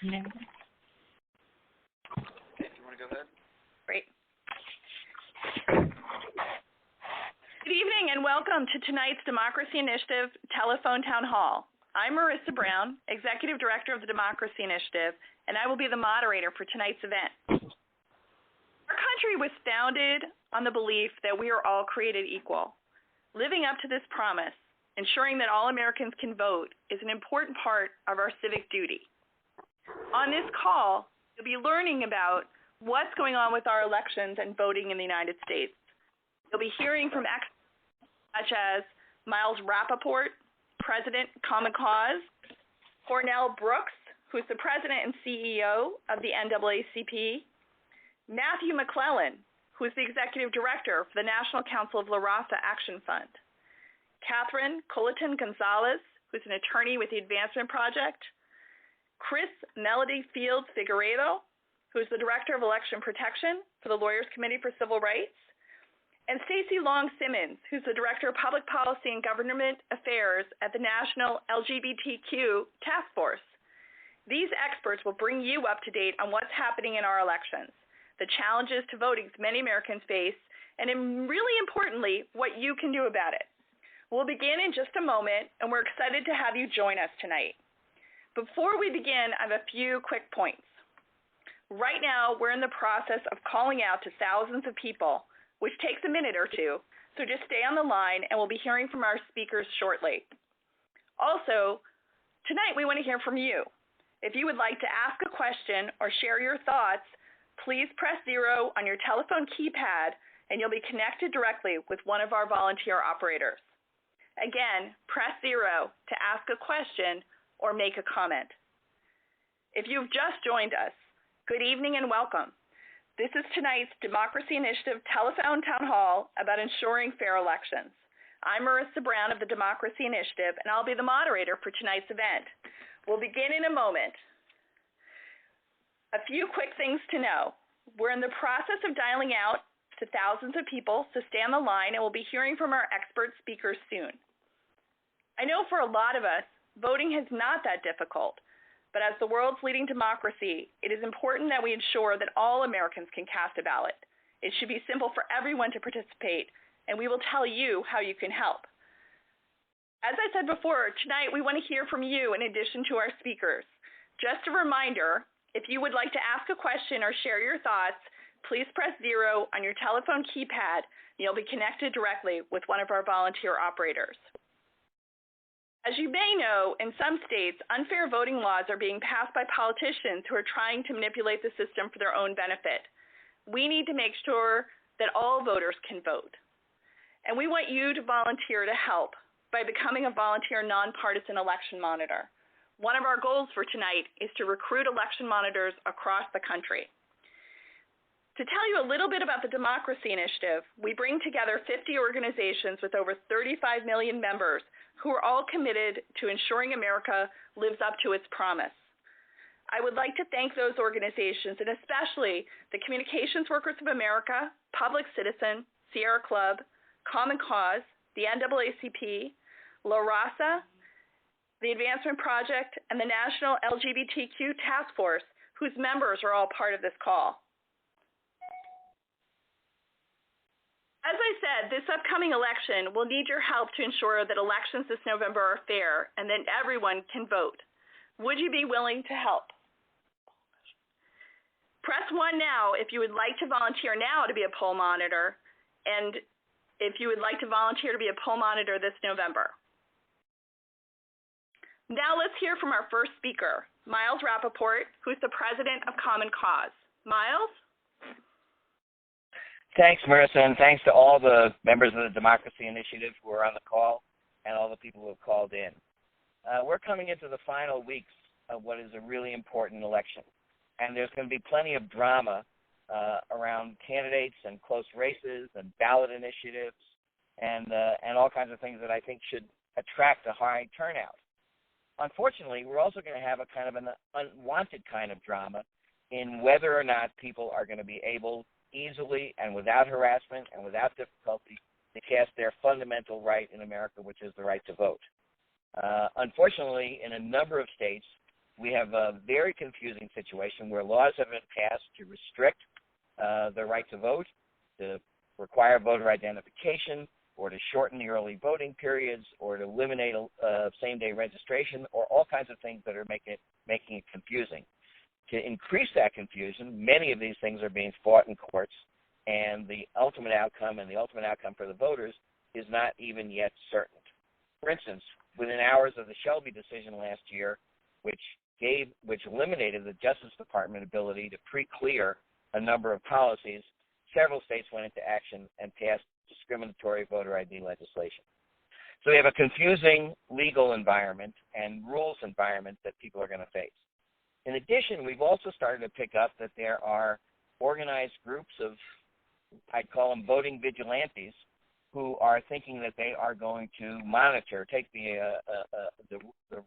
No. Okay, if you want to go ahead. Great. Good evening and welcome to tonight's Democracy Initiative Telephone Town Hall. I'm Marissa Brown, Executive Director of the Democracy Initiative, and I will be the moderator for tonight's event. Our country was founded on the belief that we are all created equal. Living up to this promise, ensuring that all Americans can vote, is an important part of our civic duty. On this call, you'll be learning about what's going on with our elections and voting in the United States. You'll be hearing from experts such as Miles Rappaport, President, Common Cause, Cornell Brooks, who's the President and CEO of the NAACP, Matthew McClellan, who is the Executive Director for the National Council of La Raza Action Fund, Catherine Colleton Gonzalez, who's an attorney with the Advancement Project, Chris Melody Fields Figueredo, who's the Director of Election Protection for the Lawyers Committee for Civil Rights, and Stacey Long Simmons, who's the Director of Public Policy and Government Affairs at the National LGBTQ Task Force. These experts will bring you up to date on what's happening in our elections, the challenges to voting many Americans face, and really importantly, what you can do about it. We'll begin in just a moment, and we're excited to have you join us tonight. Before we begin, I have a few quick points. Right now, we're in the process of calling out to thousands of people, which takes a minute or two, so just stay on the line and we'll be hearing from our speakers shortly. Also, tonight we want to hear from you. If you would like to ask a question or share your thoughts, please press 0 on your telephone keypad and you'll be connected directly with one of our volunteer operators. Again, press 0 to ask a question or make a comment. If you've just joined us, good evening and welcome. This is tonight's Democracy Initiative Telephone Town Hall about ensuring fair elections. I'm Marissa Brown of the Democracy Initiative, and I'll be the moderator for tonight's event. We'll begin in a moment. A few quick things to know. We're in the process of dialing out to thousands of people, so stay on the line, and we'll be hearing from our expert speakers soon. I know for a lot of us, voting is not that difficult. But as the world's leading democracy, it is important that we ensure that all Americans can cast a ballot. It should be simple for everyone to participate, and we will tell you how you can help. As I said before, tonight we want to hear from you in addition to our speakers. Just a reminder, if you would like to ask a question or share your thoughts, please press 0 on your telephone keypad, and you'll be connected directly with one of our volunteer operators. As you may know, in some states, unfair voting laws are being passed by politicians who are trying to manipulate the system for their own benefit. We need to make sure that all voters can vote. And we want you to volunteer to help by becoming a volunteer nonpartisan election monitor. One of our goals for tonight is to recruit election monitors across the country. To tell you a little bit about the Democracy Initiative, we bring together 50 organizations with over 35 million members who are all committed to ensuring America lives up to its promise. I would like to thank those organizations, and especially the Communications Workers of America, Public Citizen, Sierra Club, Common Cause, the NAACP, La Raza, the Advancement Project, and the National LGBTQ Task Force, whose members are all part of this call. As I said, this upcoming election will need your help to ensure that elections this November are fair and that everyone can vote. Would you be willing to help? Press 1 now if you would like to volunteer now to be a poll monitor, and if you would like to volunteer to be a poll monitor this November. Now let's hear from our first speaker, Miles Rappaport, who's the President of Common Cause. Miles? Thanks, Marissa, and thanks to all the members of the Democracy Initiative who are on the call and all the people who have called in. We're coming into the final weeks of what is a really important election, and there's going to be plenty of drama around candidates and close races and ballot initiatives and all kinds of things that I think should attract a high turnout. Unfortunately, we're also going to have a kind of an unwanted kind of drama in whether or not people are going to be able easily and without harassment and without difficulty to cast their fundamental right in America, which is the right to vote. Unfortunately, in a number of states, we have a very confusing situation where laws have been passed to restrict the right to vote, to require voter identification, or to shorten the early voting periods, or to eliminate same-day registration, or all kinds of things that are making it confusing. To increase that confusion, many of these things are being fought in courts, and the ultimate outcome for the voters is not even yet certain. For instance, within hours of the Shelby decision last year, which eliminated the Justice Department ability to pre-clear a number of policies, several states went into action and passed discriminatory voter ID legislation. So we have a confusing legal environment and rules environment that people are going to face. In addition, we've also started to pick up that there are organized groups of, I'd call them voting vigilantes, who are thinking that they are going to monitor, take the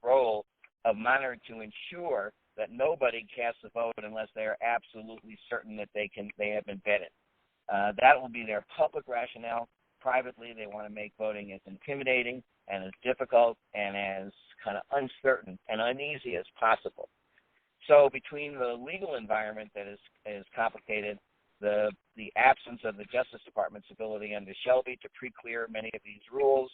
role of monitor to ensure that nobody casts a vote unless they are absolutely certain that they have been vetted. That will be their public rationale. Privately, they want to make voting as intimidating and as difficult and as kind of uncertain and uneasy as possible. So between the legal environment that is complicated, the absence of the Justice Department's ability under Shelby to pre-clear many of these rules,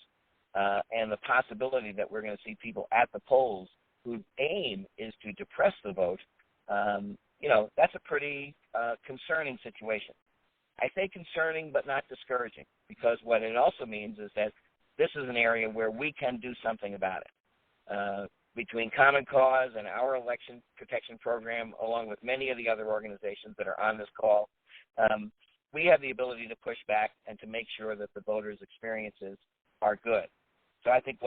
and the possibility that we're going to see people at the polls whose aim is to depress the vote, that's a pretty concerning situation. I say concerning but not discouraging, because what it also means is that this is an area where we can do something about it. Between Common Cause and our election protection program, along with many of the other organizations that are on this call, we have the ability to push back and to make sure that the voters' experiences are good. So I think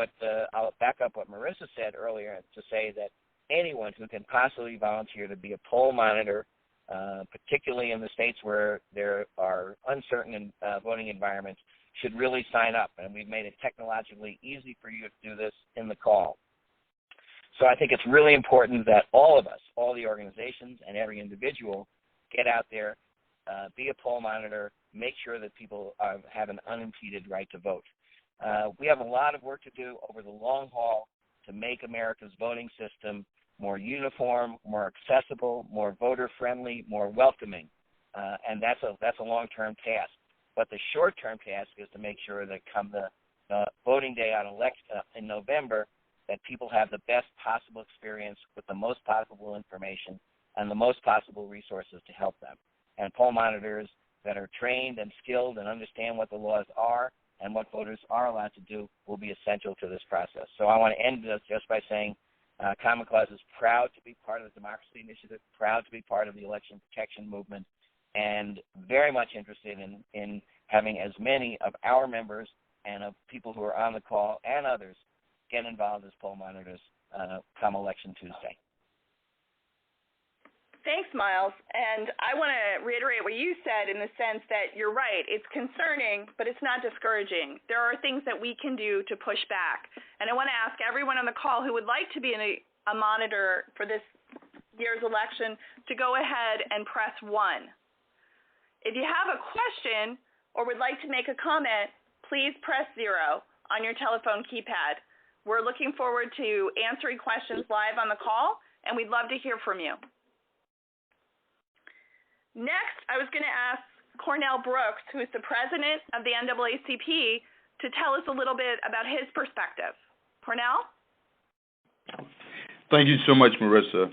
I'll back up what Marissa said earlier to say that anyone who can possibly volunteer to be a poll monitor, particularly in the states where there are uncertain voting environments, should really sign up. And we've made it technologically easy for you to do this in the call. So I think it's really important that all of us, all the organizations and every individual, get out there, be a poll monitor, make sure that people have an unimpeded right to vote. We have a lot of work to do over the long haul to make America's voting system more uniform, more accessible, more voter-friendly, more welcoming, and that's a long-term task. But the short-term task is to make sure that come the voting day on in November, that people have the best possible experience with the most possible information and the most possible resources to help them. And poll monitors that are trained and skilled and understand what the laws are and what voters are allowed to do will be essential to this process. So I want to end this just by saying Common Cause is proud to be part of the Democracy Initiative, proud to be part of the election protection movement, and very much interested in having as many of our members and of people who are on the call and others get involved as poll monitors come Election Tuesday. Thanks, Miles. And I want to reiterate what you said in the sense that you're right. It's concerning, but it's not discouraging. There are things that we can do to push back. And I want to ask everyone on the call who would like to be a monitor for this year's election to go ahead and press 1. If you have a question or would like to make a comment, please press 0 on your telephone keypad. We're looking forward to answering questions live on the call, and we'd love to hear from you. Next, I was going to ask Cornell Brooks, who is the president of the NAACP, to tell us a little bit about his perspective. Cornell? Thank you so much, Marissa.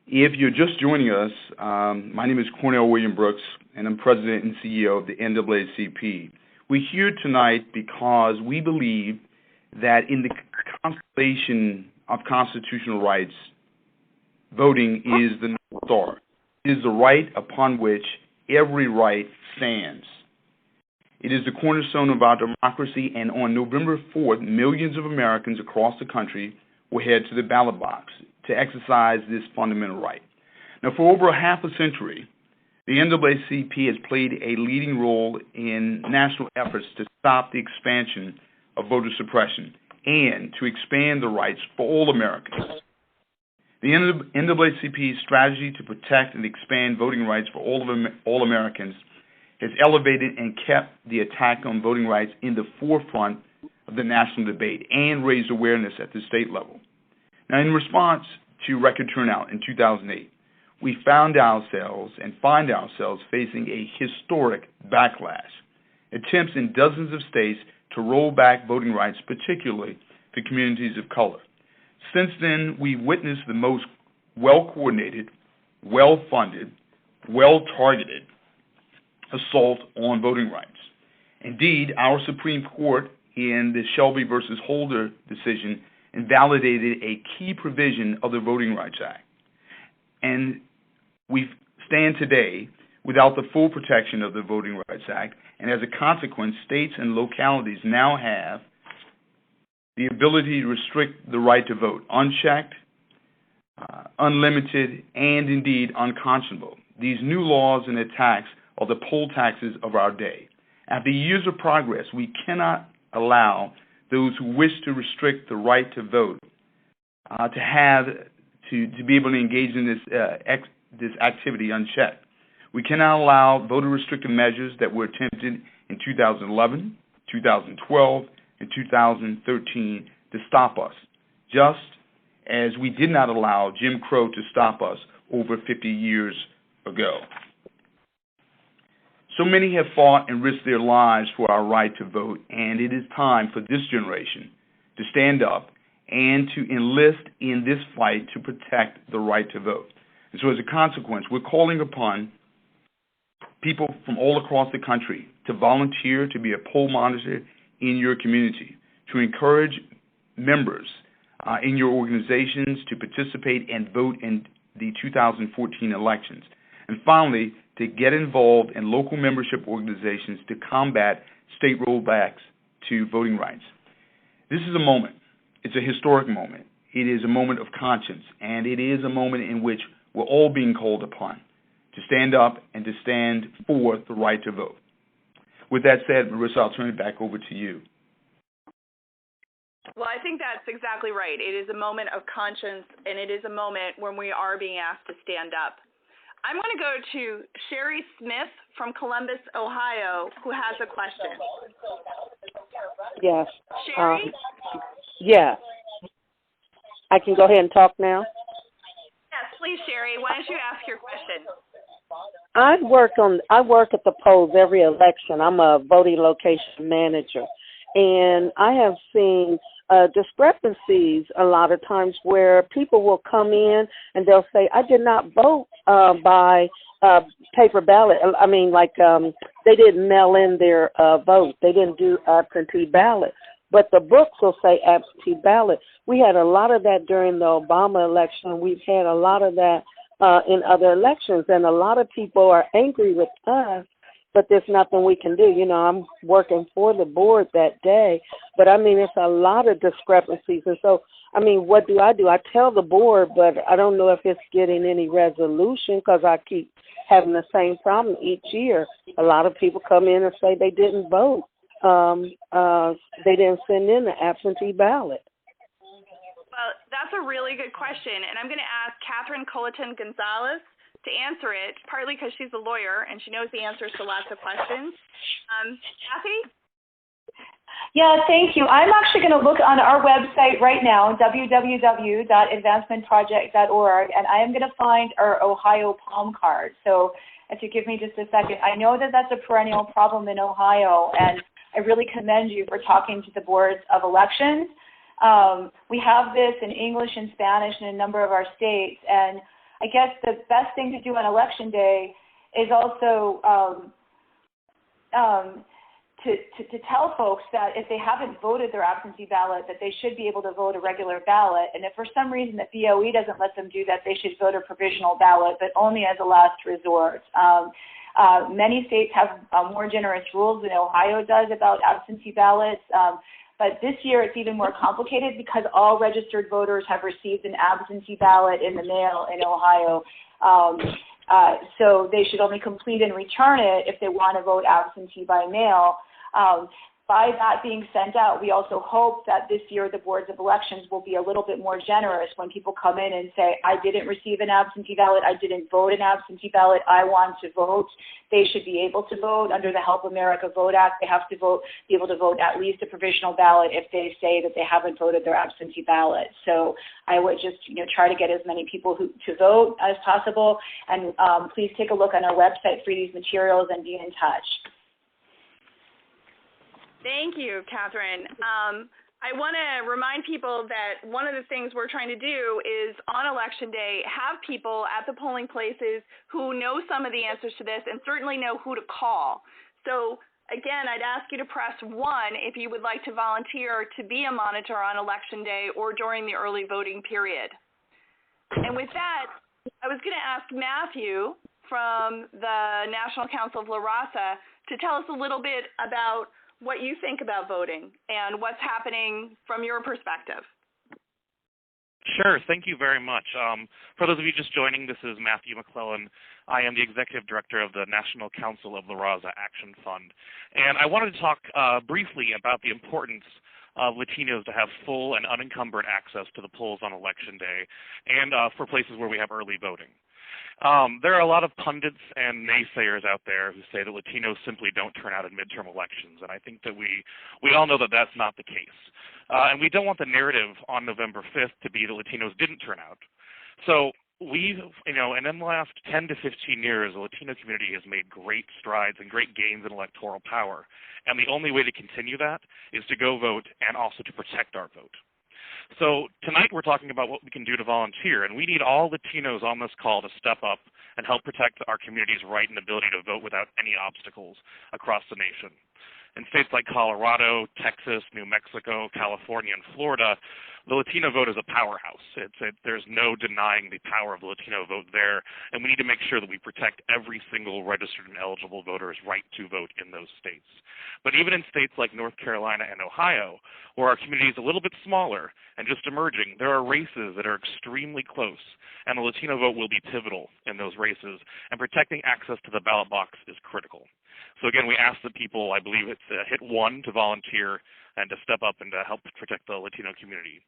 If you're just joining us, my name is Cornell William Brooks, and I'm president and CEO of the NAACP. We're here tonight because we believe that in the constellation of constitutional rights, voting is the North Star. It is the right upon which every right stands. It is the cornerstone of our democracy, and on November 4th, millions of Americans across the country will head to the ballot box to exercise this fundamental right. Now, for over half a century, the NAACP has played a leading role in national efforts to stop the expansion of voter suppression and to expand the rights for all Americans. The NAACP's strategy to protect and expand voting rights for all Americans has elevated and kept the attack on voting rights in the forefront of the national debate and raised awareness at the state level. Now, in response to record turnout in 2008, we found ourselves and find ourselves facing a historic backlash. Attempts in dozens of states to roll back voting rights, particularly for communities of color. Since then, we've witnessed the most well-coordinated, well-funded, well-targeted assault on voting rights. Indeed, our Supreme Court in the Shelby versus Holder decision invalidated a key provision of the Voting Rights Act. And we stand today without the full protection of the Voting Rights Act, and as a consequence, states and localities now have the ability to restrict the right to vote unchecked, unlimited, and indeed unconscionable. These new laws and attacks are the poll taxes of our day. After years of progress, we cannot allow those who wish to restrict the right to vote to be able to engage in this activity unchecked. We cannot allow voter restrictive measures that were attempted in 2011, 2012, and 2013 to stop us, just as we did not allow Jim Crow to stop us over 50 years ago. So many have fought and risked their lives for our right to vote, and it is time for this generation to stand up and to enlist in this fight to protect the right to vote. And so as a consequence, we're calling upon people from all across the country to volunteer to be a poll monitor in your community, to encourage members in your organizations to participate and vote in the 2014 elections. And finally, to get involved in local membership organizations to combat state rollbacks to voting rights. This is a moment. It's a historic moment. It is a moment of conscience, and it is a moment in which we're all being called upon to stand up and to stand for the right to vote. With that said, Marissa, I'll turn it back over to you. Well, I think that's exactly right. It is a moment of conscience, and it is a moment when we are being asked to stand up. I'm going to go to Sherry Smith from Columbus, Ohio, who has a question. Yes. Sherry? Yes. I can go ahead and talk now? Yes, please, Sherry. Why don't you ask your question? I work at the polls every election. I'm a voting location manager, and I have seen discrepancies a lot of times where people will come in and they'll say, I did not vote by paper ballot. I mean, they didn't mail in their vote. They didn't do absentee ballot. But the books will say absentee ballot. We had a lot of that during the Obama election. We've had a lot of that in other elections, and a lot of people are angry with us, but there's nothing we can do. You know, I'm working for the board that day, but I mean, it's a lot of discrepancies. And so, I mean, what do? I tell the board, but I don't know if it's getting any resolution because I keep having the same problem each year. A lot of people come in and say they didn't vote. They didn't send in the absentee ballot. Well, that's a really good question, and I'm going to ask Catherine Colleton Gonzalez to answer it, partly because she's a lawyer and she knows the answers to lots of questions. Kathy? Yeah, thank you. I'm actually going to look on our website right now, www.advancementproject.org, and I am going to find our Ohio Palm card. So if you give me just a second, I know that that's a perennial problem in Ohio, and I really commend you for talking to the boards of elections. We have this in English and Spanish in a number of our states, and I guess the best thing to do on Election Day is also to tell folks that if they haven't voted their absentee ballot, that they should be able to vote a regular ballot, and if for some reason the BOE doesn't let them do that, they should vote a provisional ballot, but only as a last resort. Many states have more generous rules than Ohio does about absentee ballots. But this year it's even more complicated because all registered voters have received an absentee ballot in the mail in Ohio. So they should only complete and return it if they want to vote absentee by mail. by that being sent out, we also hope that this year the boards of elections will be a little bit more generous when people come in and say, I didn't receive an absentee ballot, I didn't vote an absentee ballot, I want to vote. They should be able to vote under the Help America Vote Act. They have to be able to vote at least a provisional ballot if they say that they haven't voted their absentee ballot. So I would just try to get as many people to vote as possible. And please take a look on our website for these materials and be in touch. Thank you, Catherine. I want to remind people that one of the things we're trying to do is on Election Day have people at the polling places who know some of the answers to this and certainly know who to call. So again, I'd ask you to press 1 if you would like to volunteer to be a monitor on Election Day or during the early voting period. And with that, I was going to ask Matthew from the National Council of La Raza to tell us a little bit about what you think about voting and what's happening from your perspective. Sure. Thank you very much. For those of you just joining, this is Matthew McClellan. I am the Executive Director of the National Council of La Raza Action Fund. And I wanted to talk briefly about the importance of Latinos to have full and unencumbered access to the polls on Election Day and for places where we have early voting. There are a lot of pundits and naysayers out there who say that Latinos simply don't turn out in midterm elections, and I think that we all know that that's not the case. And we don't want the narrative on November 5th to be that Latinos didn't turn out. So we've, and in the last 10 to 15 years, the Latino community has made great strides and great gains in electoral power. And the only way to continue that is to go vote and also to protect our vote. So tonight we're talking about what we can do to volunteer, and we need all Latinos on this call to step up and help protect our community's right and ability to vote without any obstacles across the nation. In states like Colorado, Texas, New Mexico, California, and Florida, the Latino vote is a powerhouse. There's no denying the power of the Latino vote there, and we need to make sure that we protect every single registered and eligible voter's right to vote in those states. But even in states like North Carolina and Ohio, where our community is a little bit smaller and just emerging, there are races that are extremely close, and the Latino vote will be pivotal in those races, and protecting access to the ballot box is critical. So again, we ask the people, I believe it's hit 1 to volunteer and to step up and to help protect the Latino community.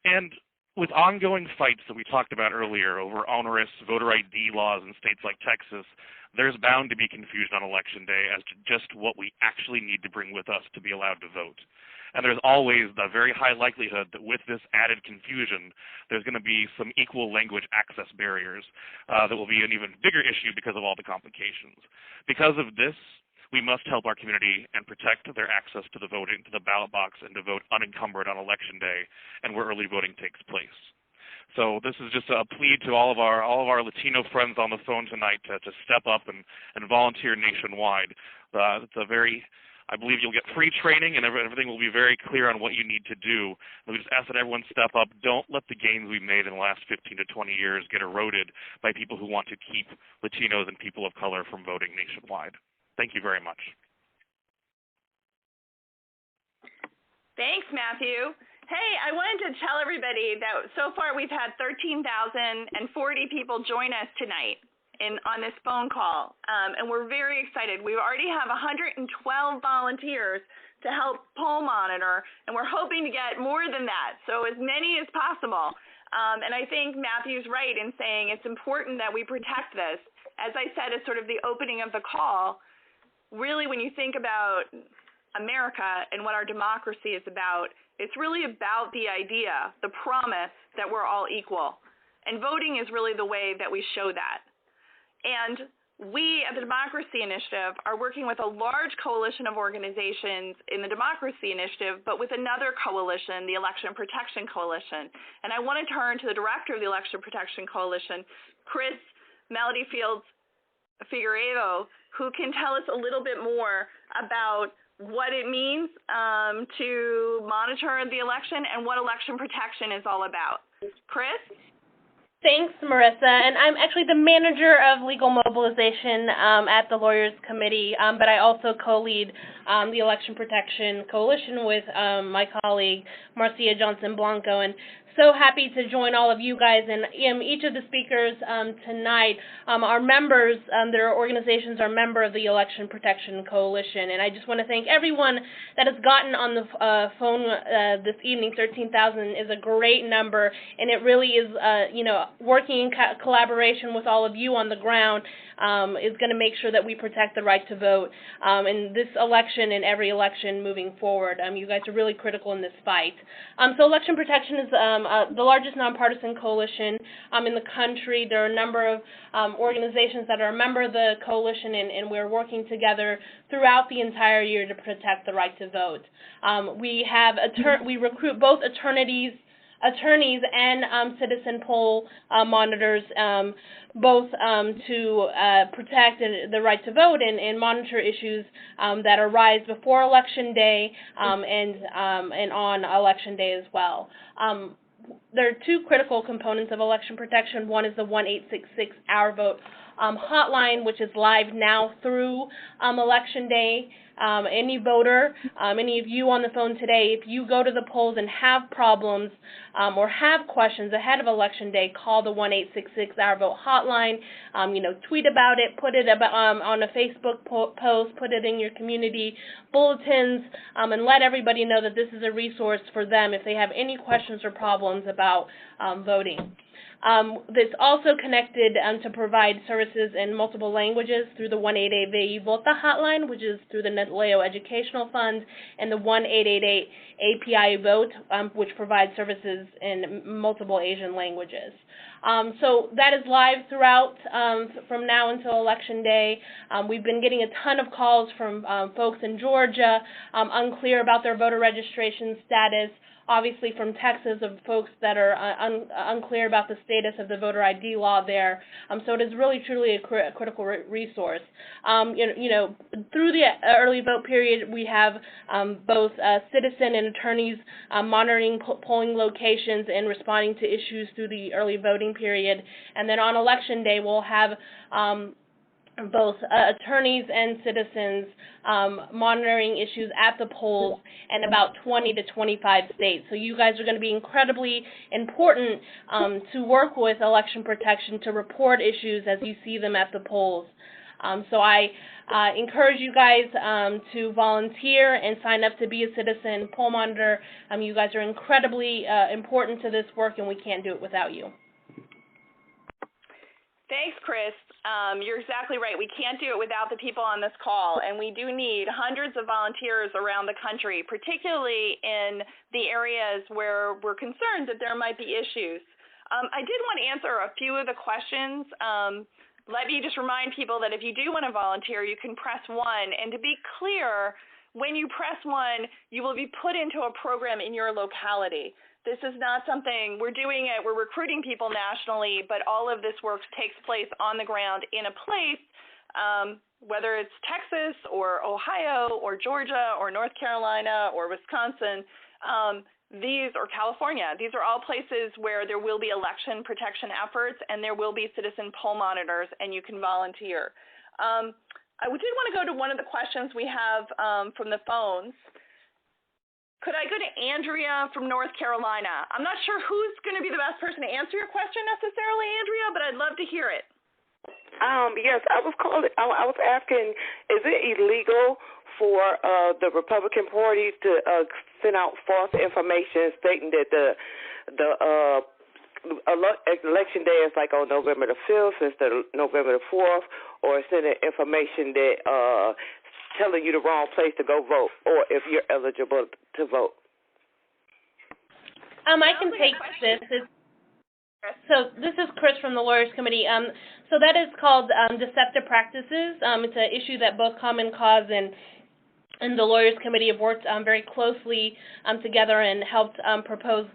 And with ongoing fights that we talked about earlier over onerous voter ID laws in states like Texas, there's bound to be confusion on Election Day as to just what we actually need to bring with us to be allowed to vote. And there's always the very high likelihood that with this added confusion, there's going to be some equal language access barriers that will be an even bigger issue because of all the complications. Because of this, we must help our community and protect their access to the voting, to the ballot box, and to vote unencumbered on Election Day and where early voting takes place. So this is just a plea to all of our Latino friends on the phone tonight to step up and volunteer nationwide. It's a very, I believe you'll get free training and everything will be very clear on what you need to do. And we just ask that everyone step up. Don't let the gains we've made in the last 15 to 20 years get eroded by people who want to keep Latinos and people of color from voting nationwide. Thank you very much. Thanks, Matthew. Hey, I wanted to tell everybody that so far we've had 13,040 people join us tonight on this phone call, and we're very excited. We already have 112 volunteers to help poll monitor, and we're hoping to get more than that, so as many as possible. And I think Matthew's right in saying it's important that we protect this. As I said, it's sort of the opening of the call. Really, when you think about America and what our democracy is about, it's really about the idea, the promise that we're all equal. And voting is really the way that we show that. And we at the Democracy Initiative are working with a large coalition of organizations in the Democracy Initiative, but with another coalition, the Election Protection Coalition. And I want to turn to the director of the Election Protection Coalition, Chris Melody Fields Figueiredo, who can tell us a little bit more about what it means to monitor the election and what election protection is all about. Chris? Thanks, Marissa. And I'm actually the manager of legal mobilization at the Lawyers Committee, but I also co-lead the Election Protection Coalition with my colleague, Marcia Johnson-Blanco. And so happy to join all of you guys. And each of the speakers tonight are members, their organizations are member of the Election Protection Coalition. And I just want to thank everyone that has gotten on the phone this evening. 13,000 is a great number, and it really is, working in collaboration with all of you on the ground is going to make sure that we protect the right to vote in this election and every election moving forward. You guys are really critical in this fight. So Election Protection is the largest nonpartisan coalition in the country. There are a number of organizations that are a member of the coalition, and we're working together throughout the entire year to protect the right to vote. We recruit both attorneys and citizen poll monitors, both to protect the right to vote and monitor issues that arise before Election Day and on Election Day as well. There are two critical components of election protection. One is the 1-866-OUR VOTE hotline, which is live now through Election Day. Any voter, any of you on the phone today, if you go to the polls and have problems or have questions ahead of Election Day, call the 1-866-OUR VOTE hotline. Tweet about it, put it on a Facebook post, put it in your community bulletins, and let everybody know that this is a resource for them if they have any questions or problems about voting. It's also connected to provide services in multiple languages through the 1-888-VOTE hotline, which is through the NALEO Educational Fund, and the 1-888-API-VOTE, which provides services in multiple Asian languages. So that is live throughout from now until Election Day. We've been getting a ton of calls from folks in Georgia unclear about their voter registration status, obviously from Texas, of folks that are unclear about the status of the voter ID law there. So it is really, truly a critical resource. Through the early vote period, we have both citizen and attorneys monitoring polling locations and responding to issues through the early voting period. And then on Election Day, we'll have both attorneys and citizens monitoring issues at the polls in about 20 to 25 states. So you guys are going to be incredibly important to work with Election Protection to report issues as you see them at the polls. So I encourage you guys to volunteer and sign up to be a citizen poll monitor. You guys are incredibly important to this work, and we can't do it without you. Thanks, Chris. You're exactly right. We can't do it without the people on this call, and we do need hundreds of volunteers around the country, particularly in the areas where we're concerned that there might be issues. I did want to answer a few of the questions. Let me just remind people that if you do want to volunteer, you can press 1. And to be clear, when you press 1, you will be put into a program in your locality. This is not something, we're doing it, we're recruiting people nationally, but all of this work takes place on the ground in a place, whether it's Texas or Ohio or Georgia or North Carolina or Wisconsin, or California. These are all places where there will be election protection efforts and there will be citizen poll monitors, and you can volunteer. I did want to go to one of the questions we have from the phones. Could I go to Andrea from North Carolina? I'm not sure who's going to be the best person to answer your question necessarily, Andrea, but I'd love to hear it. Yes, I was asking, is it illegal for the Republican Party to send out false information stating that the election day is like on November the 5th instead of November the 4th, or sending information that telling you the wrong place to go vote, or if you're eligible to vote? I can take this. So this is Chris from the Lawyers Committee. So that is called deceptive practices. It's an issue that both Common Cause and the Lawyers Committee have worked very closely together and helped propose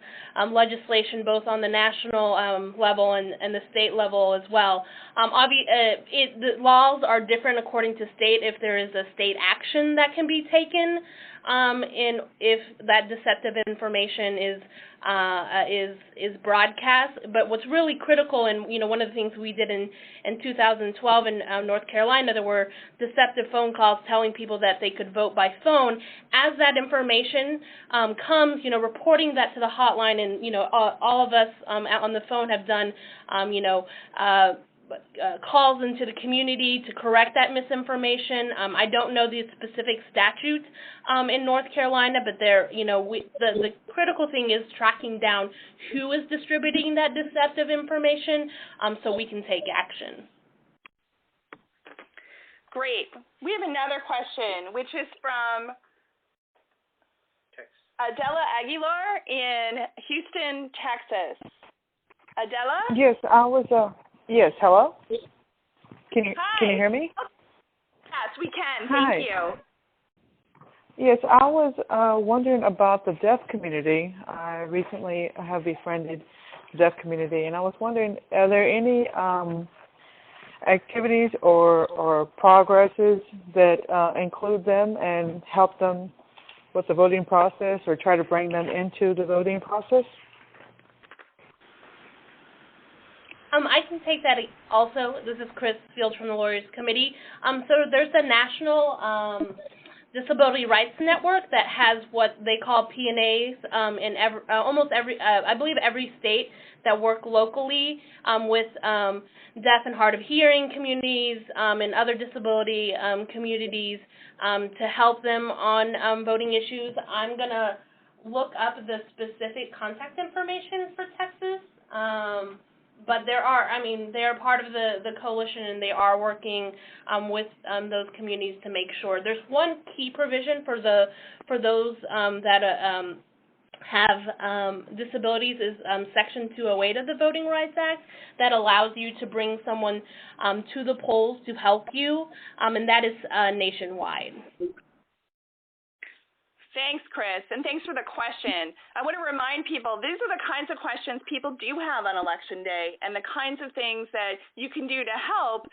legislation both on the national level and the state level as well. The laws are different according to state if there is a state action that can be taken if that deceptive information is broadcast. But what's really critical, and one of the things we did in 2012 in North Carolina, there were deceptive phone calls telling people that they could vote by phone. As that information comes, reporting that to the hotline, and all of us out on the phone have done, calls into the community to correct that misinformation. I don't know the specific statutes in North Carolina, but the critical thing is tracking down who is distributing that deceptive information, so we can take action. Great. We have another question, which is from Adela Aguilar in Houston, Texas. Adela? Yes, yes, hello? Can you hear me? Yes, we can. Hi. Thank you. Yes, I was wondering about the deaf community. I recently have befriended the deaf community, and I was wondering, are there any activities or progresses that include them and help them with the voting process or try to bring them into the voting process? I can take that also. This is Chris Fields from the Lawyers Committee. So there's a National Disability Rights Network that has what they call P&As in almost every, I believe every state that work locally with deaf and hard of hearing communities and other disability communities to help them on voting issues. I'm going to look up the specific contact information for Texas. But they are part of the coalition, and they are working with those communities to make sure. There's one key provision for those that have disabilities is Section 208 of the Voting Rights Act that allows you to bring someone to the polls to help you, and that is nationwide. Thanks, Chris, and thanks for the question. I want to remind people, these are the kinds of questions people do have on Election Day, and the kinds of things that you can do to help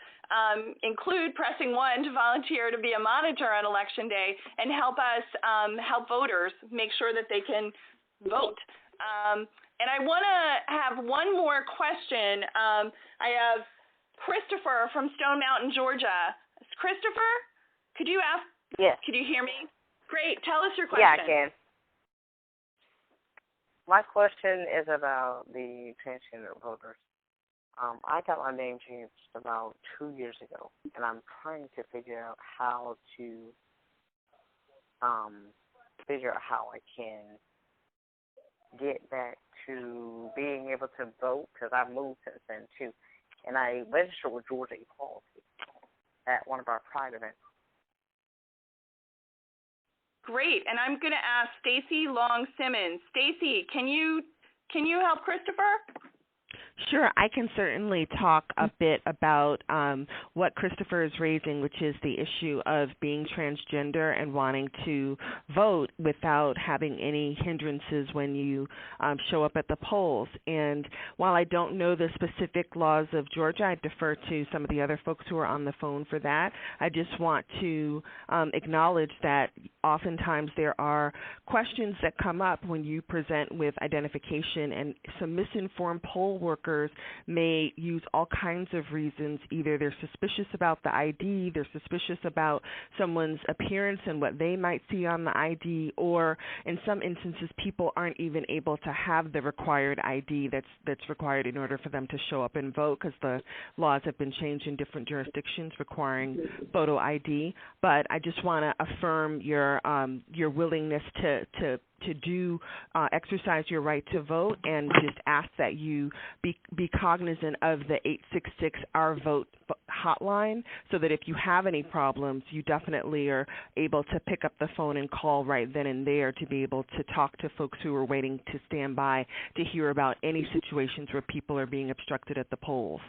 include pressing 1 to volunteer to be a monitor on Election Day and help us help voters make sure that they can vote. And I want to have one more question. I have Christopher from Stone Mountain, Georgia. Christopher, could you ask? Yes. Could you hear me? Great. Tell us your question. Yeah, I can. My question is about the transgender voters. I got my name changed about 2 years ago, and I'm trying to figure out how I can get back to being able to vote, because I've moved since then too. And I registered with Georgia Equality at one of our Pride events. Great, and I'm going to ask Stacy Long Simmons. Stacy, can you help Christopher? Sure, I can certainly talk a bit about what Christopher is raising, which is the issue of being transgender and wanting to vote without having any hindrances when you show up at the polls. And while I don't know the specific laws of Georgia, I defer to some of the other folks who are on the phone for that. I just want to acknowledge that oftentimes there are questions that come up when you present with identification, and some misinformed poll workers may use all kinds of reasons. Either they're suspicious about the ID, they're suspicious about someone's appearance and what they might see on the ID, or in some instances people aren't even able to have the required ID that's required in order for them to show up and vote, because the laws have been changed in different jurisdictions requiring photo ID. But I just want to affirm your willingness to exercise your right to vote, and just ask that you be cognizant of the 866 Our Vote hotline, so that if you have any problems, you definitely are able to pick up the phone and call right then and there to be able to talk to folks who are waiting to stand by to hear about any situations where people are being obstructed at the polls.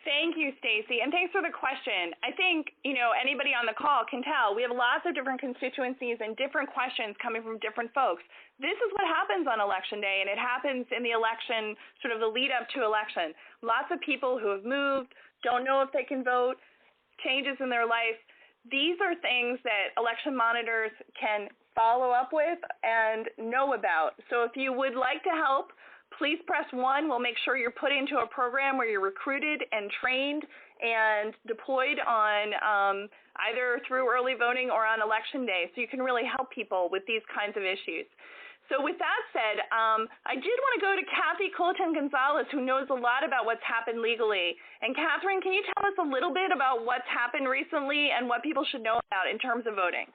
Thank you, Stacy, and thanks for the question. I think, anybody on the call can tell we have lots of different constituencies and different questions coming from different folks. This is what happens on Election Day, and it happens in the election, sort of the lead up to election. Lots of people who have moved, don't know if they can vote, changes in their life. these are things that election monitors can follow up with and know about. So if you would like to help, please press 1. We'll make sure you're put into a program where you're recruited and trained and deployed on either through early voting or on election day, so you can really help people with these kinds of issues. So with that said, I did want to go to Kathy Culleton-Gonzalez, who knows a lot about what's happened legally. And Catherine, can you tell us a little bit about what's happened recently and what people should know about in terms of voting?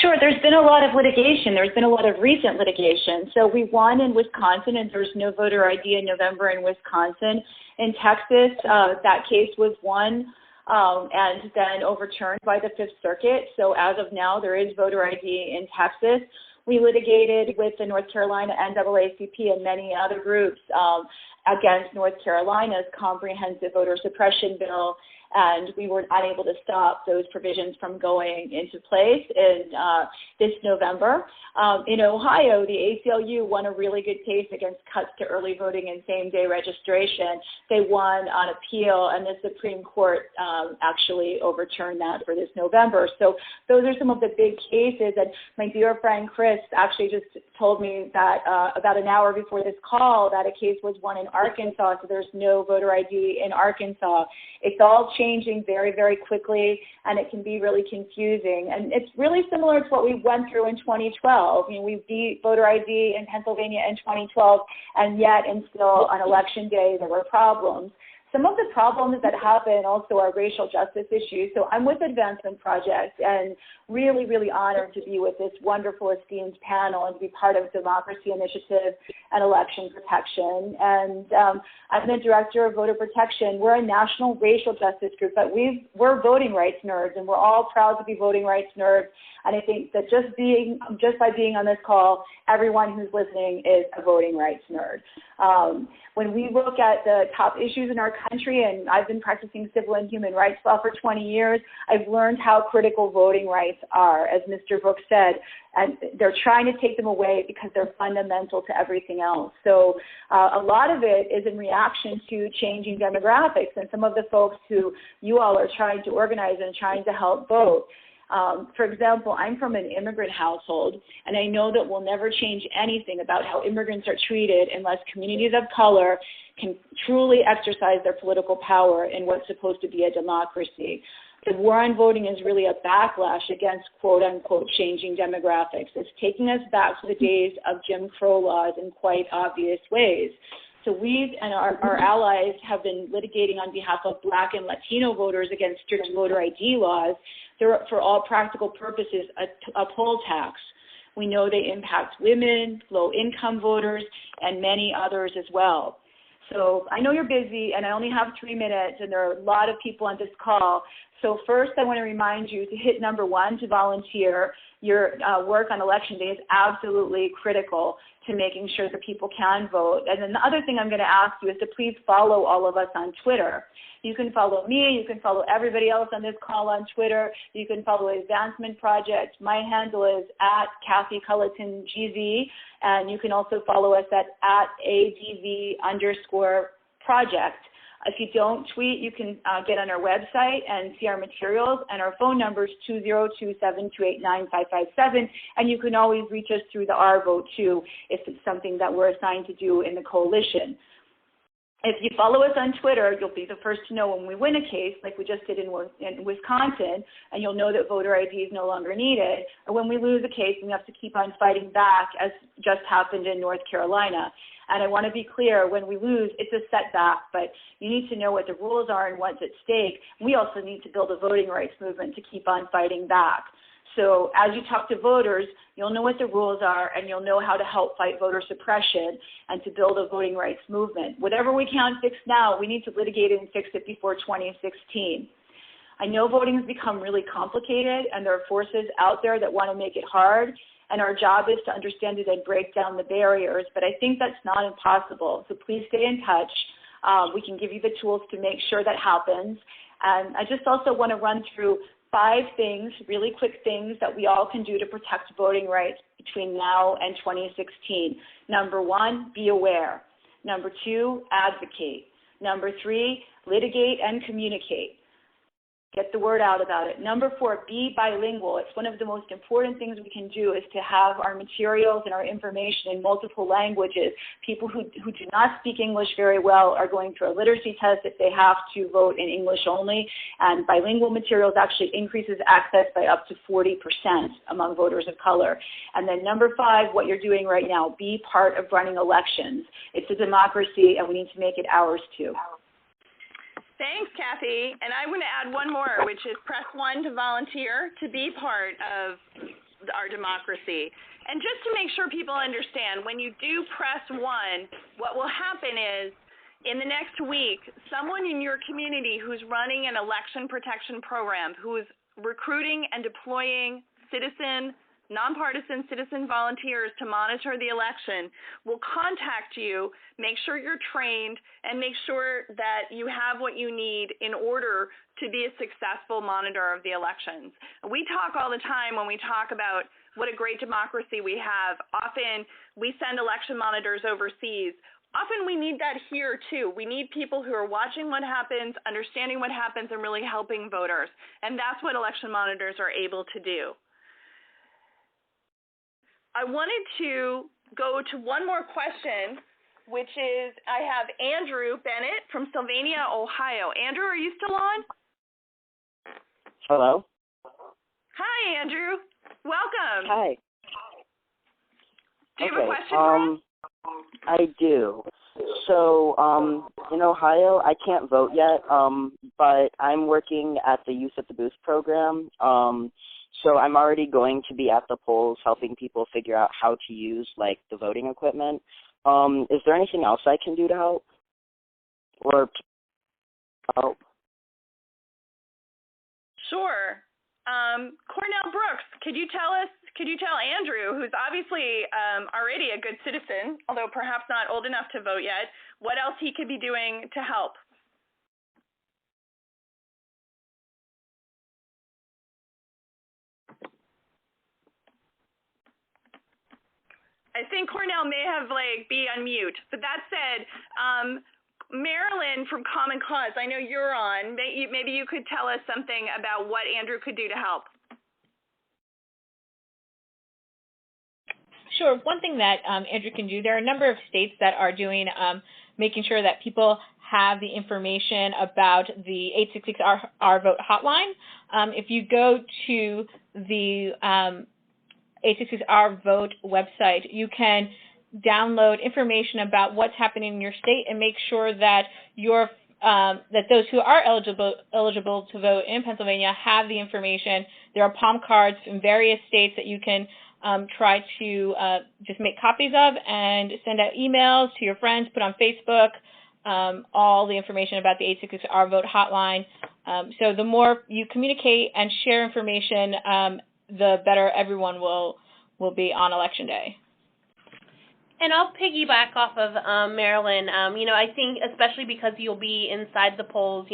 Sure. There's been a lot of litigation. There's been a lot of recent litigation. So we won in Wisconsin, and there's no voter ID in November in Wisconsin. In Texas, that case was won and then overturned by the Fifth Circuit. So as of now, there is voter ID in Texas. We litigated with the North Carolina NAACP and many other groups against North Carolina's comprehensive voter suppression bill, and we were unable to stop those provisions from going into place in this November. In Ohio, the ACLU won a really good case against cuts to early voting and same-day registration. They won on appeal, and the Supreme Court actually overturned that for this November. So those are some of the big cases, and my dear friend Chris actually just told me that about an hour before this call that a case was won in Arkansas, so there's no voter ID in Arkansas. It's all changing very, very quickly, and it can be really confusing. And it's really similar to what we went through in 2012. We beat voter ID in Pennsylvania in 2012, and yet and still on election day there were problems. Some of the problems that happen also are racial justice issues. So I'm with Advancement Project and really, really honored to be with this wonderful, esteemed panel and to be part of Democracy Initiative and Election Protection. And I'm the director of Voter Protection. We're a national racial justice group, but we're voting rights nerds, and we're all proud to be voting rights nerds. And I think that just by being on this call, everyone who's listening is a voting rights nerd. When we look at the top issues in our country, and I've been practicing civil and human rights law for 20 years, I've learned how critical voting rights are, as Mr. Brooks said, and they're trying to take them away because they're fundamental to everything else. So a lot of it is in reaction to changing demographics and some of the folks who you all are trying to organize and trying to help vote. For example, I'm from an immigrant household, and I know that we'll never change anything about how immigrants are treated unless communities of color can truly exercise their political power in what's supposed to be a democracy. The war on voting is really a backlash against quote-unquote changing demographics. It's taking us back to the days of Jim Crow laws in quite obvious ways. So we and our allies have been litigating on behalf of Black and Latino voters against strict voter ID laws. They're, for all practical purposes, a poll tax. We know they impact women, low-income voters, and many others as well. So I know you're busy, and I only have 3 minutes, and there are a lot of people on this call. So first, I want to remind you to hit number 1 to volunteer. Your work on Election Day is absolutely critical to making sure that people can vote. And then the other thing I'm going to ask you is to please follow all of us on Twitter. You can follow me. You can follow everybody else on this call on Twitter. You can follow Advancement Project. My handle is @Kathy Culleton GZ, and you can also follow us at @ADV_project. If you don't tweet, you can get on our website and see our materials, and our phone number is 202-728-9557, and you can always reach us through the R Vote too if it's something that we're assigned to do in the coalition. If you follow us on Twitter, you'll be the first to know when we win a case, like we just did in Wisconsin, and you'll know that voter ID is no longer needed. Or when we lose a case, we have to keep on fighting back, as just happened in North Carolina. And I want to be clear, when we lose, it's a setback, but you need to know what the rules are and what's at stake. We also need to build a voting rights movement to keep on fighting back. So as you talk to voters, you'll know what the rules are, and you'll know how to help fight voter suppression and to build a voting rights movement. Whatever we can't fix now, we need to litigate it and fix it before 2016. I know voting has become really complicated, and there are forces out there that want to make it hard, and our job is to understand it and break down the barriers, but I think that's not impossible. So please stay in touch. We can give you the tools to make sure that happens. And I just also want to run through 5 things, really quick things that we all can do to protect voting rights between now and 2016. Number 1, be aware. Number 2, advocate. Number 3, litigate and communicate. Get the word out about it. Number 4, be bilingual. It's one of the most important things we can do is to have our materials and our information in multiple languages. People who do not speak English very well are going through a literacy test if they have to vote in English only, and bilingual materials actually increases access by up to 40% among voters of color. And then number 5, what you're doing right now, be part of running elections. It's a democracy, and we need to make it ours too. Thanks, Kathy. And I'm going to add one more, which is press 1 to volunteer to be part of our democracy. And just to make sure people understand, when you do press 1, what will happen is in the next week, someone in your community who's running an election protection program, who is recruiting and deploying nonpartisan citizen volunteers to monitor the election will contact you, make sure you're trained, and make sure that you have what you need in order to be a successful monitor of the elections. We talk all the time when we talk about what a great democracy we have. Often we send election monitors overseas. Often we need that here too. We need people who are watching what happens, understanding what happens, and really helping voters. And that's what election monitors are able to do. I wanted to go to one more question, which is I have Andrew Bennett from Sylvania, Ohio. Andrew, are you still on? Hello. Hi, Andrew. Welcome. Hi. Do you have a question for us? I do. So, in Ohio, I can't vote yet, but I'm working at the Youth at the Booth program. So I'm already going to be at the polls helping people figure out how to use, like, the voting equipment. Is there anything else I can do to help? Or help? Sure. Cornell Brooks, could you tell Andrew, who's obviously already a good citizen, although perhaps not old enough to vote yet, what else he could be doing to help? I think Cornell may have be on mute. But that said, Marilyn from Common Cause, I know you're on. Maybe you could tell us something about what Andrew could do to help. Sure. One thing that Andrew can do, there are a number of states that are doing, making sure that people have the information about the 866-R Vote hotline. If you go to the 866-R Vote website, you can download information about what's happening in your state and make sure that that those who are eligible to vote in Pennsylvania have the information. There are palm cards in various states that you can try to just make copies of and send out emails to your friends, put on Facebook, all the information about the 866-R Vote hotline. So the more you communicate and share information, the better everyone will be on Election Day. And I'll piggyback off of Marilyn. I think especially because you'll be inside the polls,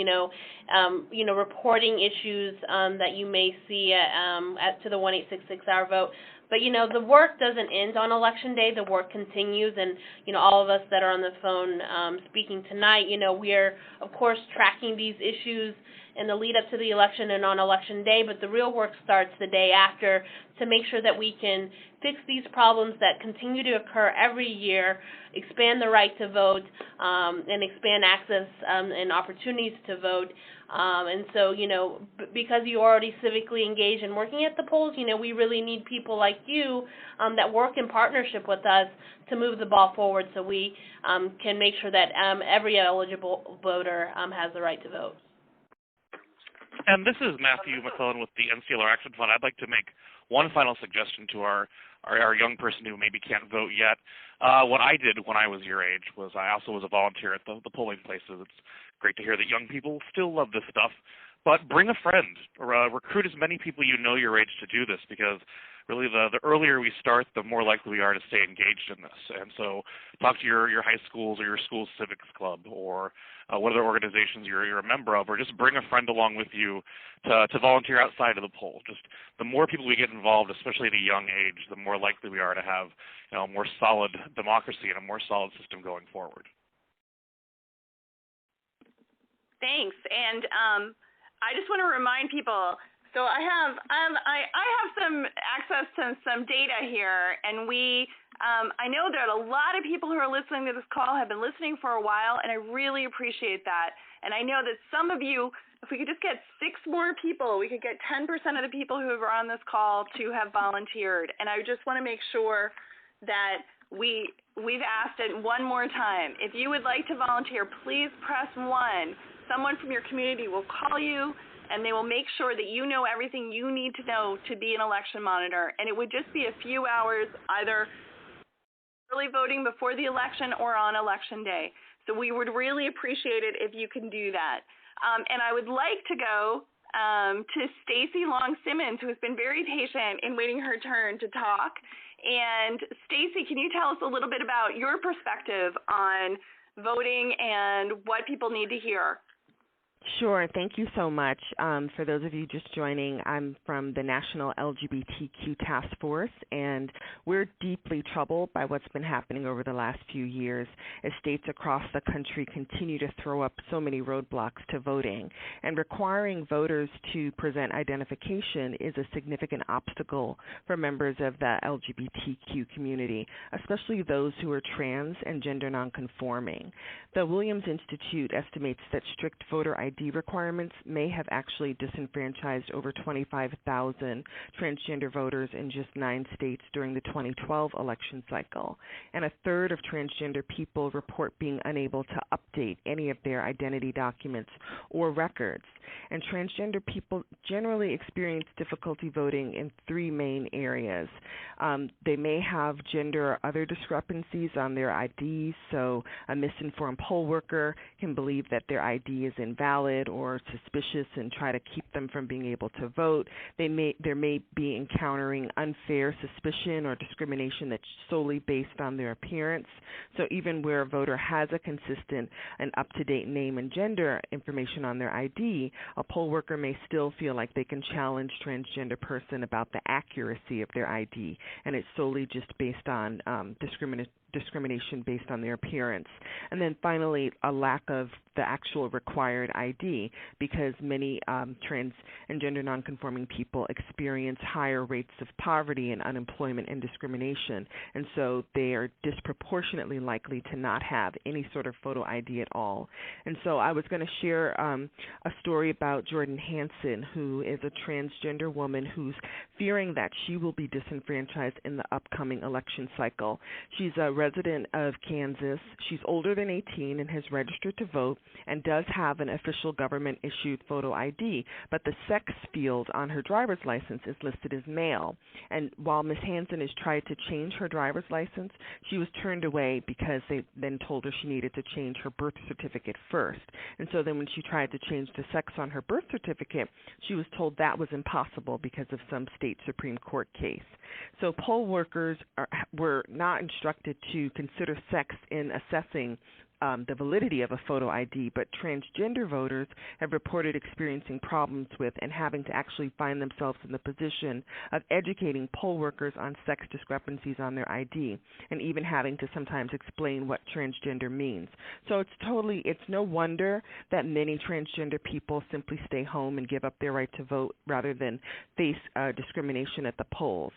reporting issues that you may see to the 1-866-R Vote. But, the work doesn't end on Election Day. The work continues. And, all of us that are on the phone speaking tonight, we're, of course, tracking these issues in the lead up to the election and on Election Day. But the real work starts the day after to make sure that we can fix these problems that continue to occur every year, expand the right to vote, and expand access and opportunities to vote. And so, because you're already civically engaged and working at the polls, we really need people like you that work in partnership with us to move the ball forward so we can make sure that every eligible voter has the right to vote. And this is Matthew McClellan with the NCLR Action Fund. I'd like to make one final suggestion to our young person who maybe can't vote yet. What I did when I was your age was I also was a volunteer at the polling places. It's great to hear that young people still love this stuff. But bring a friend or recruit as many people you know your age to do this, because really the earlier we start, the more likely we are to stay engaged in this. And so talk to your high schools or your school's civics club or what other organizations you're a member of, or just bring a friend along with you to volunteer outside of the poll. Just the more people we get involved, especially at a young age, the more likely we are to have a more solid democracy and a more solid system going forward. Thanks. And I just want to remind people. So I have some access to some data here, and I know that a lot of people who are listening to this call have been listening for a while, and I really appreciate that. And I know that some of you, if we could just get 6 more people, we could get 10% of the people who are on this call to have volunteered. And I just want to make sure that we've asked it one more time. If you would like to volunteer, please press 1. Someone from your community will call you, and they will make sure that you know everything you need to know to be an election monitor. And it would just be a few hours, either early voting before the election or on election day. So we would really appreciate it if you can do that. And I would like to go to Stacy Long-Simmons, who has been very patient in waiting her turn to talk. And Stacy, can you tell us a little bit about your perspective on voting and what people need to hear? Sure. Thank you so much. For those of you just joining, I'm from the National LGBTQ Task Force, and we're deeply troubled by what's been happening over the last few years as states across the country continue to throw up so many roadblocks to voting. And requiring voters to present identification is a significant obstacle for members of the LGBTQ community, especially those who are trans and gender nonconforming. The Williams Institute estimates that strict voter ID requirements may have actually disenfranchised over 25,000 transgender voters in just 9 states during the 2012 election cycle. And a third of transgender people report being unable to update any of their identity documents or records. And transgender people generally experience difficulty voting in 3 main areas. They may have gender or other discrepancies on their IDs, so a misinformed poll worker can believe that their ID is invalid or suspicious and try to keep them from being able to vote. There may be encountering unfair suspicion or discrimination that's solely based on their appearance. So even where a voter has a consistent and up-to-date name and gender information on their ID, a poll worker may still feel like they can challenge transgender person about the accuracy of their ID, and it's solely just based on discrimination based on their appearance. And then finally, a lack of the actual required ID, because many trans and gender nonconforming people experience higher rates of poverty and unemployment and discrimination, and so they are disproportionately likely to not have any sort of photo ID at all. And so I was going to share a story about Jordan Hansen, who is a transgender woman who's fearing that she will be disenfranchised in the upcoming election cycle. She's a resident of Kansas. She's older than 18 and has registered to vote and does have an official government-issued photo ID, but the sex field on her driver's license is listed as male. And while Ms. Hansen has tried to change her driver's license, she was turned away because they then told her she needed to change her birth certificate first. And so then when she tried to change the sex on her birth certificate, she was told that was impossible because of some state Supreme Court case. So poll workers were not instructed to consider sex in assessing the validity of a photo ID, but transgender voters have reported experiencing problems with and having to actually find themselves in the position of educating poll workers on sex discrepancies on their ID, and even having to sometimes explain what transgender means. So it's no wonder that many transgender people simply stay home and give up their right to vote rather than face discrimination at the polls.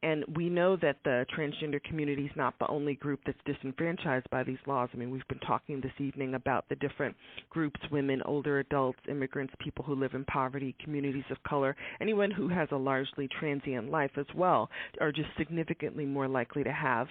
And we know that the transgender community is not the only group that's disenfranchised by these laws. I mean, we've been talking this evening about the different groups: women, older adults, immigrants, people who live in poverty, communities of color. Anyone who has a largely transient life as well are just significantly more likely to have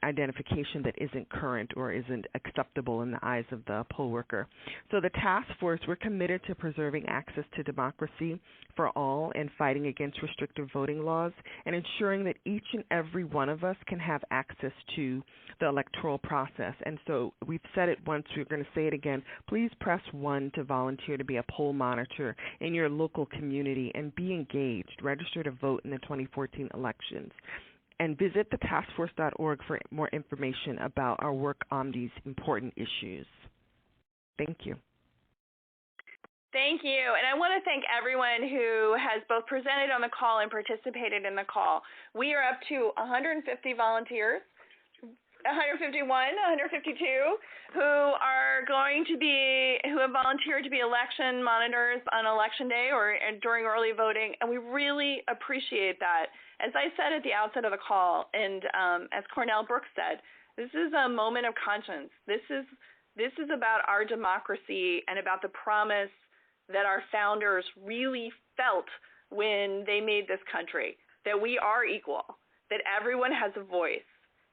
identification that isn't current or isn't acceptable in the eyes of the poll worker. So the task force, we're committed to preserving access to democracy for all and fighting against restrictive voting laws and ensuring that each and every one of us can have access to the electoral process. And so we've said it once, we're going to say it again. Please press 1 to volunteer to be a poll monitor in your local community and be engaged. Register to vote in the 2014 elections. And visit thetaskforce.org for more information about our work on these important issues. Thank you. Thank you. And I want to thank everyone who has both presented on the call and participated in the call. We are up to 150 volunteers. 151, 152, who have volunteered to be election monitors on Election Day or during early voting, and we really appreciate that. As I said at the outset of the call, and as Cornell Brooks said, this is a moment of conscience. This is about our democracy and about the promise that our founders really felt when they made this country, that we are equal, that everyone has a voice.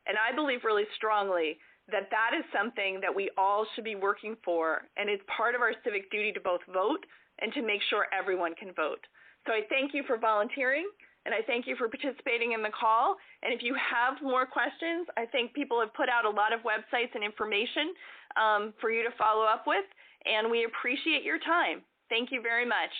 And I believe really strongly that that is something that we all should be working for, and it's part of our civic duty to both vote and to make sure everyone can vote. So I thank you for volunteering, and I thank you for participating in the call. And if you have more questions, I think people have put out a lot of websites and information for you to follow up with, and we appreciate your time. Thank you very much.